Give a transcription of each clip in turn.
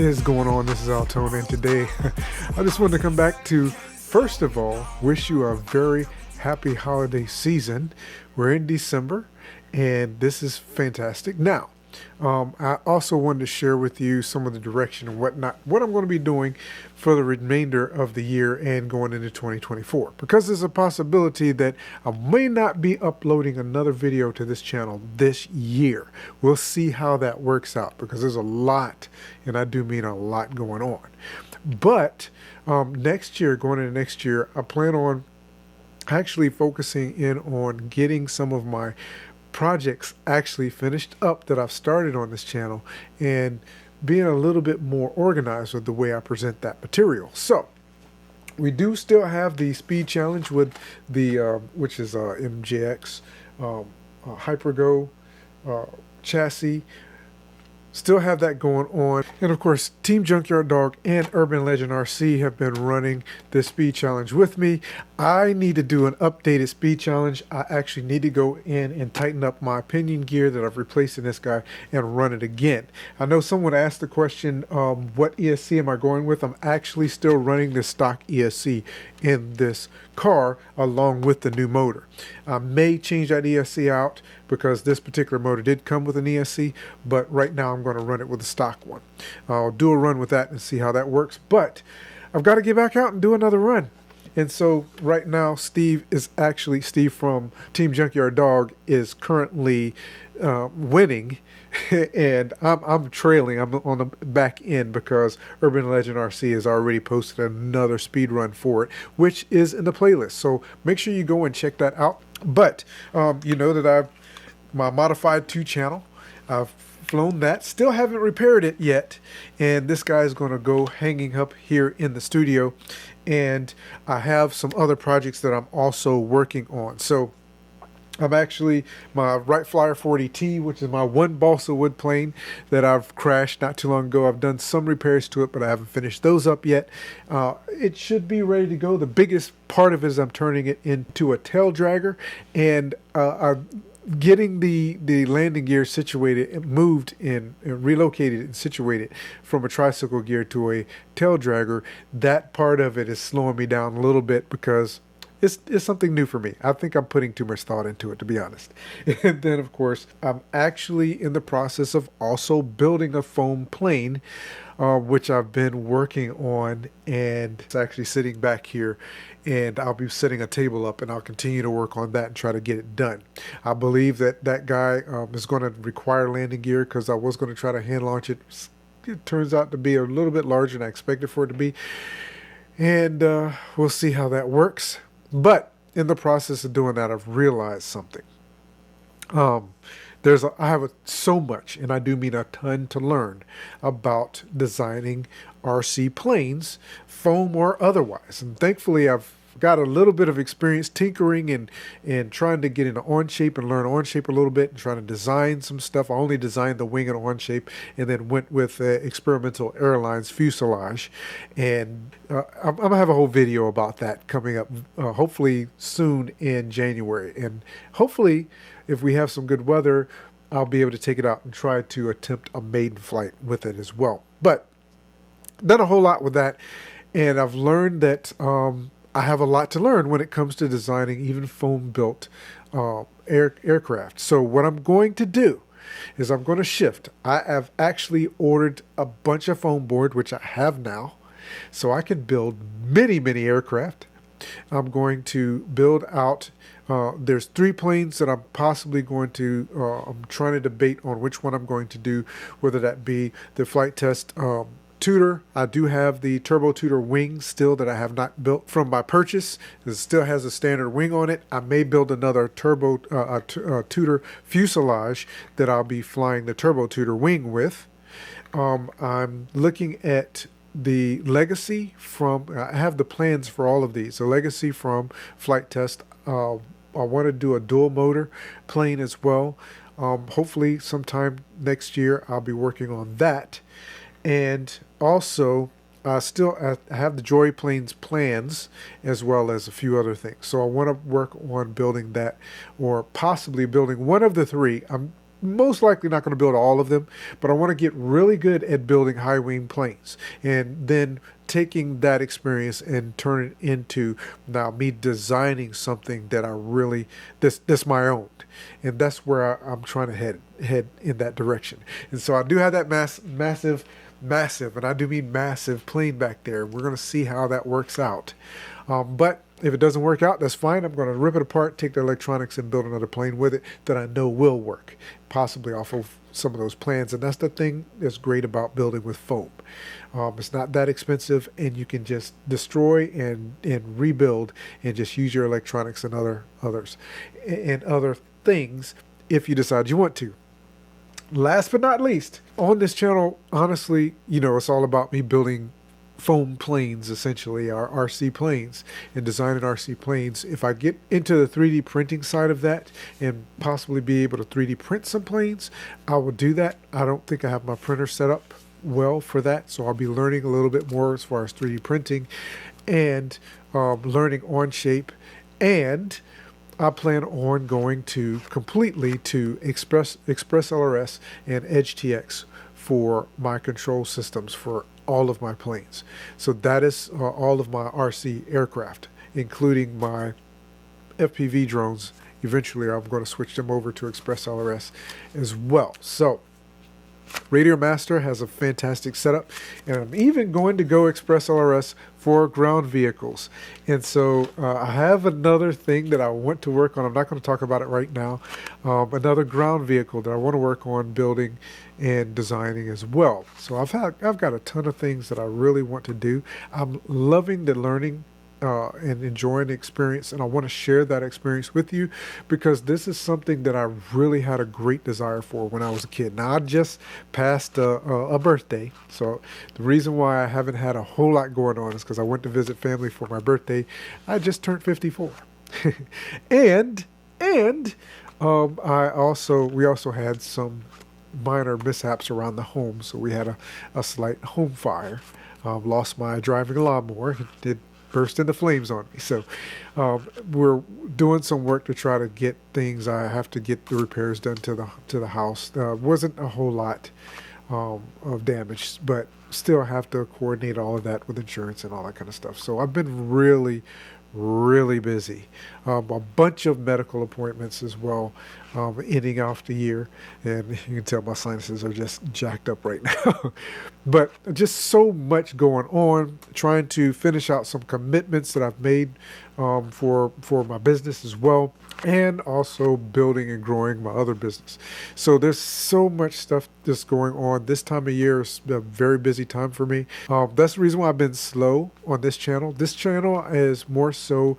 is going on? This is AlTone, and today I just wanted to come back to, first of all, wish you a very happy holiday season. We're in December, and this is fantastic. Now, I also wanted to share with you some of the direction and what I'm going to be doing for the remainder of the year and going into 2024. Because there's a possibility that I may not be uploading another video to this channel this year. We'll see how that works out, because there's a lot, and I do mean a lot, going on. But next year, going into next year, I plan on actually focusing in on getting some of my projects actually finished up that I've started on this channel, and being a little bit more organized with the way I present that material. So we do still have the speed challenge with the which is MJX Hypergo chassis. Still have that going on. And of course, Team Junkyard Dog and Urban Legend RC have been running this speed challenge with me. I need to do an updated speed challenge. I actually need to go in and tighten up my pinion gear that I've replaced in this guy and run it again. I know someone asked the question, what ESC am I going with? I'm actually still running the stock ESC in this car along with the new motor. I may change that ESC out because this particular motor did come with an ESC, but right now I'm going to run it with the stock one. I'll do a run with that and see how that works, but I've got to get back out and do another run. And so right now, Steve from Team Junkyard Dog is currently winning, and I'm trailing. I'm on the back end because Urban Legend RC has already posted another speed run for it, which is in the playlist. So make sure you go and check that out. But you know that my Modified 2 channel, I've flown that, still haven't repaired it yet, and this guy is going to go hanging up here in the studio. And I have some other projects that I'm also working on. So I'm actually, my Wright Flyer 40T, which is my one balsa wood plane that I've crashed not too long ago. I've done some repairs to it, but I haven't finished those up yet. It should be ready to go. The biggest part of it is I'm turning it into a tail dragger, and getting the landing gear situated and moved and relocated and situated from a tricycle gear to a tail dragger. That part of it is slowing me down a little bit because it's something new for me. I think I'm putting too much thought into it, to be honest. And then of course, I'm actually in the process of also building a foam plane, which I've been working on, and it's actually sitting back here, and I'll be setting a table up, and I'll continue to work on that and try to get it done. I believe that guy is going to require landing gear, because I was going to try to hand launch it. It turns out to be a little bit larger than I expected for it to be, and we'll see how that works. But in the process of doing that, I've realized something. I have so much, and I do mean a ton, to learn about designing RC planes, foam or otherwise. And thankfully, I've got a little bit of experience tinkering and trying to get into Onshape and learn Onshape a little bit, and trying to design some stuff. I only designed the wing in Onshape, and then went with Experimental Airlines fuselage. And I'm going to have a whole video about that coming up, hopefully soon in January. And hopefully, if we have some good weather, I'll be able to take it out and try to attempt a maiden flight with it as well. But done a whole lot with that, and I've learned that I have a lot to learn when it comes to designing even foam-built aircraft. So what I'm going to do is I'm going to shift. I have actually ordered a bunch of foam board, which I have now, so I can build many, many aircraft. I'm going to build out, there's 3 planes that I'm possibly going to, I'm trying to debate on which one I'm going to do, whether that be the flight test tutor. I do have the turbo tutor wing still that I have not built from my purchase. It still has a standard wing on it. I may build another turbo tutor fuselage that I'll be flying the turbo tutor wing with. I'm looking at the Legacy from, I have the plans for all of these. The Legacy from flight test. I want to do a dual motor plane as well. Hopefully sometime next year I'll be working on that. And also, I have the Joy Planes plans, as well as a few other things. So I want to work on building that, or possibly building one of the 3. I'm most likely not going to build all of them, but I want to get really good at building high wing planes, and then taking that experience and turn it into now me designing something that I really that's my own, and that's where I'm trying to head in that direction. And so I do have that massive, and I do mean massive plane back there. We're going to see how that works out. But if it doesn't work out, that's fine. I'm going to rip it apart, take the electronics, and build another plane with it that I know will work, possibly off of some of those plans. And that's the thing that's great about building with foam. It's not that expensive, and you can just destroy and rebuild and just use your electronics and other things if you decide you want to. Last but not least, on this channel, honestly, it's all about me building foam planes, essentially, our RC planes, and designing RC planes. If I get into the 3D printing side of that and possibly be able to 3D print some planes, I will do that. I don't think I have my printer set up well for that, so I'll be learning a little bit more as far as 3D printing and learning Onshape, and I plan on going completely to Express LRS and Edge TX for my control systems for all of my planes. So that is all of my RC aircraft, including my FPV drones. Eventually, I'm going to switch them over to Express LRS as well. So Radio Master has a fantastic setup, and I'm even going to go Express LRS for ground vehicles. And so I have another thing that I want to work on. I'm not going to talk about it right now. Another ground vehicle that I want to work on building and designing as well. So I've got a ton of things that I really want to do. I'm loving the learning and enjoying the experience, and I want to share that experience with you because this is something that I really had a great desire for when I was a kid. Now, I just passed a birthday, so the reason why I haven't had a whole lot going on is because I went to visit family for my birthday. I just turned 54. and we also had some minor mishaps around the home, so we had a slight home fire. Lost my driving lawnmower. It did burst into flames on me. So we're doing some work to try to get things. I have to get the repairs done to the house. Wasn't a whole lot of damage, but still have to coordinate all of that with insurance and all that kind of stuff. So I've been really busy. A bunch of medical appointments as well, ending off the year, and you can tell my sinuses are just jacked up right now. But just so much going on, trying to finish out some commitments that I've made for my business as well, and also building and growing my other business. So there's so much stuff that's going on. This time of year is a very busy time for me. That's the reason why I've been slow on this channel. This channel is more so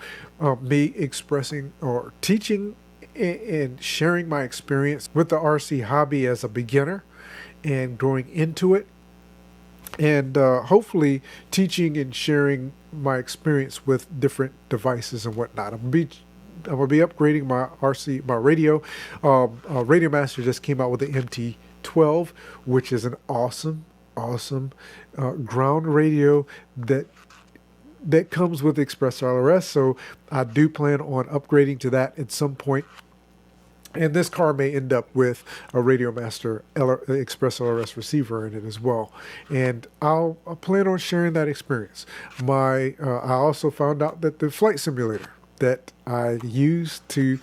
me expressing or teaching and sharing my experience with the RC hobby as a beginner and growing into it, and hopefully teaching and sharing my experience with different devices and whatnot. I'm gonna be upgrading my radio. Radio Master just came out with the MT12, which is an awesome ground radio that comes with Express LRS. So I do plan on upgrading to that at some point. And this car may end up with a Radio Master Express LRS receiver in it as well. And I'll plan on sharing that experience. I also found out that the flight simulator that I used to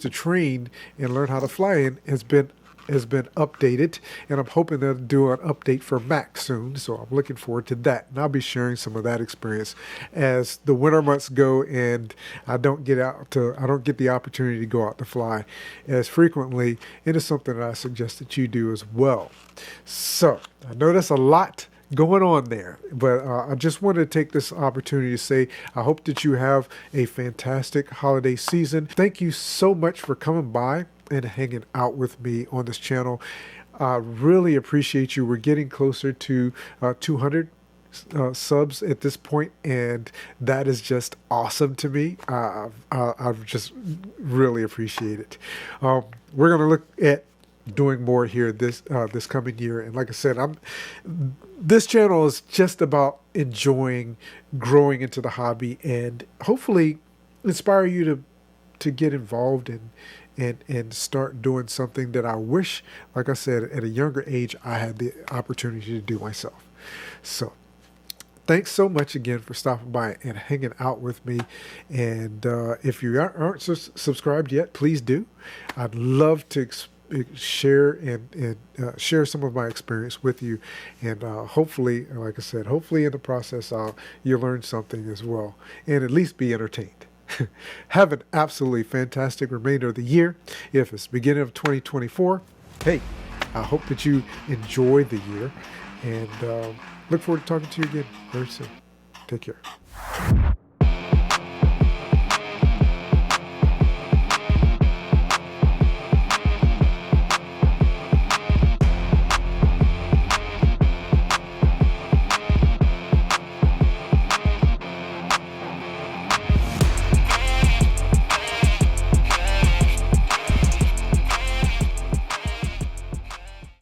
train and learn how to fly in has been updated, and I'm hoping to do an update for Mac soon, so I'm looking forward to that. And I'll be sharing some of that experience as the winter months go and I don't get the opportunity to go out to fly as frequently. It is something that I suggest that you do as well. So I know that's a lot going on there, but I just wanted to take this opportunity to say I hope that you have a fantastic holiday season. Thank you so much for coming by and hanging out with me on this channel. I really appreciate you. We're getting closer to 200 subs at this point, and that is just awesome to me. I just really appreciate it. We're going to look at doing more here this coming year, and like I said, this channel is just about enjoying growing into the hobby and hopefully inspire you to get involved and start doing something that I wish, like I said, at a younger age, I had the opportunity to do myself. So thanks so much again for stopping by and hanging out with me. And if you aren't subscribed yet, please do. I'd love to share and share some of my experience with you. And hopefully, like I said, hopefully in the process, you'll learn something as well and at least be entertained. Have an absolutely fantastic remainder of the year. If it's beginning of 2024, hey, I hope that you enjoy the year, and look forward to talking to you again very soon. Take care.